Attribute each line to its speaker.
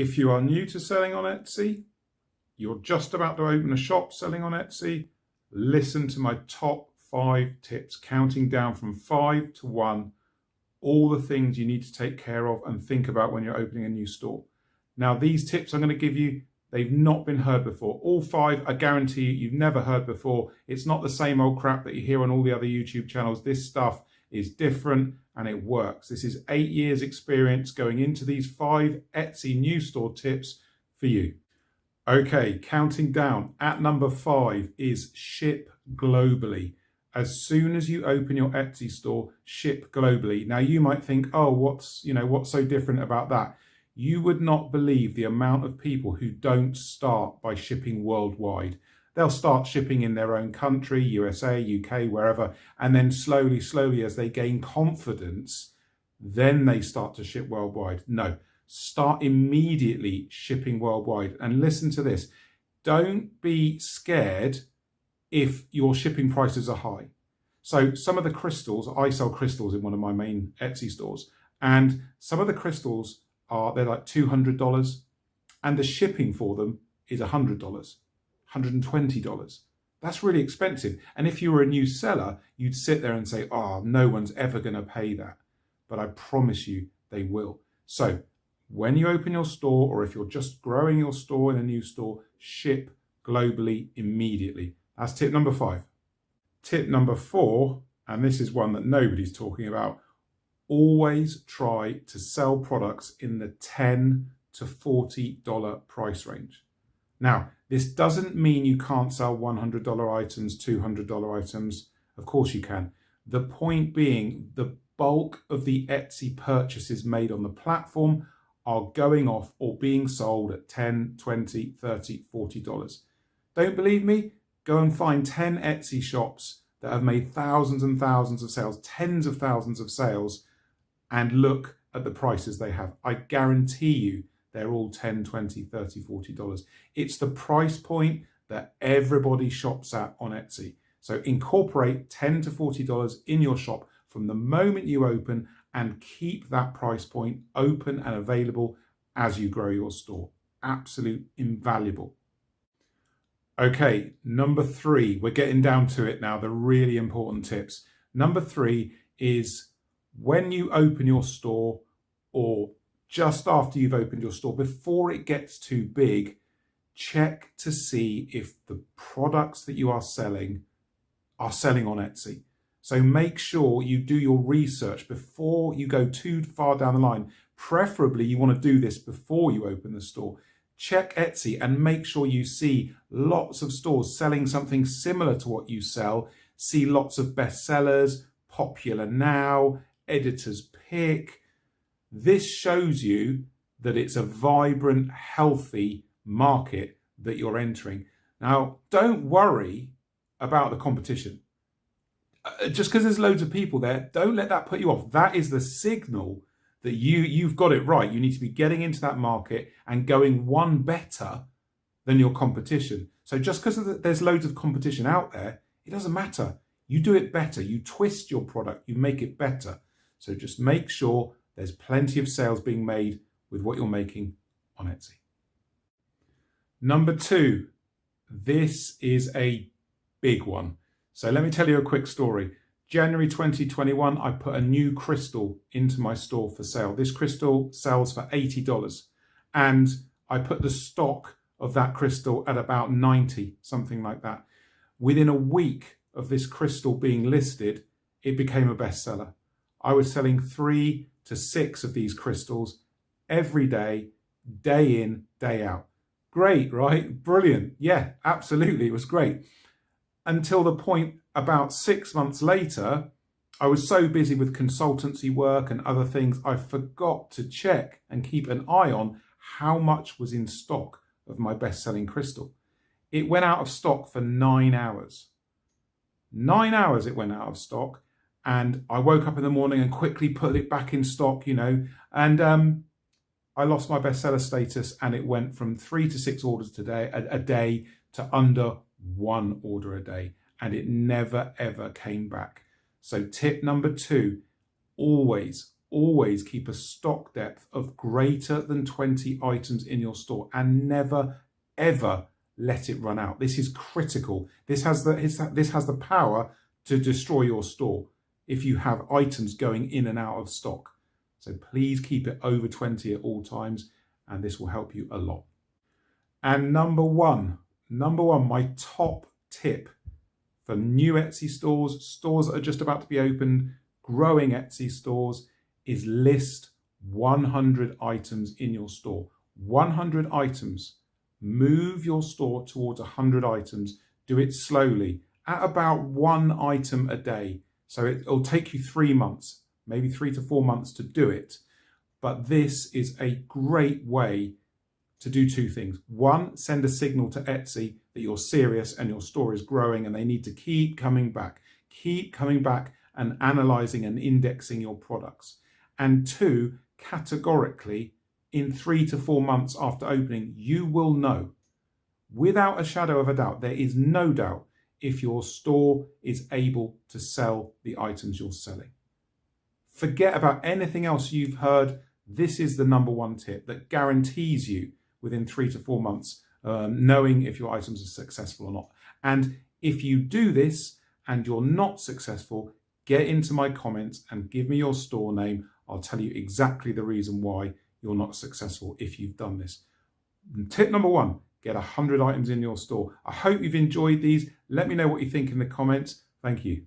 Speaker 1: If you are new to selling on Etsy, you're just about to open a shop selling on Etsy, listen to my top 5 tips, counting down from 5 to 1, all the things you need to take care of and think about when you're opening a new store. Now, these tips I'm going to give you, they've not been heard before. All 5, I guarantee you've never heard before. It's not the same old crap that you hear on all the other YouTube channels. This stuff is different and it works. This is 8 years experience going into these 5 Etsy new store tips for you. Okay, counting down. At number 5 is ship globally. As soon as you open your Etsy store, ship globally. Now you might think, oh, what's so different about that? You would not believe the amount of people who don't start by shipping worldwide. They'll start shipping in their own country, USA, UK, wherever, and then slowly, as they gain confidence, then they start to ship worldwide. No, start immediately shipping worldwide. And listen to this, don't be scared if your shipping prices are high. So some of the crystals, I sell crystals in one of my main Etsy stores, and some of the crystals they're like $200, and the shipping for them is $100, $120. That's really expensive. And if you were a new seller, you'd sit there and say, oh, no one's ever going to pay that. But I promise you they will. So when you open your store, or if you're just growing your store in a new store, ship globally immediately. That's tip number 5. Tip number 4, and this is one that nobody's talking about, always try to sell products in the $10 to $40 price range. Now, this doesn't mean you can't sell $100 items, $200 items. Of course you can. The point being, the bulk of the Etsy purchases made on the platform are going off or being sold at $10, $20, $30, $40. Don't believe me? Go and find 10 Etsy shops that have made thousands and thousands of sales, tens of thousands of sales, and look at the prices they have. I guarantee you they're all $10, $20, $30, $40. It's the price point that everybody shops at on Etsy. So incorporate $10 to $40 in your shop from the moment you open and keep that price point open and available as you grow your store. Absolute invaluable. Okay, number 3, we're getting down to it now, the really important tips. Number 3 is when you open your store, or just after you've opened your store, before it gets too big, check to see if the products that you are selling on Etsy. So make sure you do your research before you go too far down the line. Preferably, you want to do this before you open the store. Check Etsy and make sure you see lots of stores selling something similar to what you sell. See lots of bestsellers, popular now, editor's pick. This shows you that it's a vibrant, healthy market that you're entering. Now, don't worry about the competition. Just because there's loads of people there, don't let that put you off. That is the signal that you've got it right. You need to be getting into that market and going one better than your competition. So just because there's loads of competition out there, it doesn't matter. You do it better. You twist your product. You make it better. So just make sure there's plenty of sales being made with what you're making on Etsy. Number 2, this is a big one. So let me tell you a quick story. January 2021, I put a new crystal into my store for sale. This crystal sells for $80. And I put the stock of that crystal at about 90, something like that. Within a week of this crystal being listed, it became a bestseller. I was selling 3 to 6 of these crystals every day, day in, day out. Great, right? Brilliant. Yeah, absolutely. It was great. Until the point about 6 months later, I was so busy with consultancy work and other things, I forgot to check and keep an eye on how much was in stock of my best-selling crystal. It went out of stock for 9 hours. 9 hours it went out of stock. And I woke up in the morning and quickly put it back in stock, and I lost my bestseller status, and it went from 3 to 6 orders a day to under 1 order a day, and it never ever came back. So tip number 2, always always keep a stock depth of greater than 20 items in your store and never, ever let it run out. This is critical. This has the power to destroy your store if you have items going in and out of stock. So please keep it over 20 at all times, and this will help you a lot. And number one, my top tip for new Etsy stores that are just about to be opened, growing Etsy stores, is list 100 items in your store. 100 items. Move your store towards 100 items. Do it slowly, at about 1 item a day. So it'll take you 3 months, maybe 3 to 4 months to do it. But this is a great way to do 2 things. 1, send a signal to Etsy that you're serious and your store is growing and they need to keep coming back. Keep coming back and analysing and indexing your products. And 2, categorically, in 3 to 4 months after opening, you will know, without a shadow of a doubt, there is no doubt, if your store is able to sell the items you're selling. Forget about anything else you've heard. This is the number 1 tip that guarantees you within 3 to 4 months, knowing if your items are successful or not. And if you do this and you're not successful, get into my comments and give me your store name. I'll tell you exactly the reason why you're not successful if you've done this. Tip number 1, get 100 items in your store. I hope you've enjoyed these. Let me know what you think in the comments. Thank you.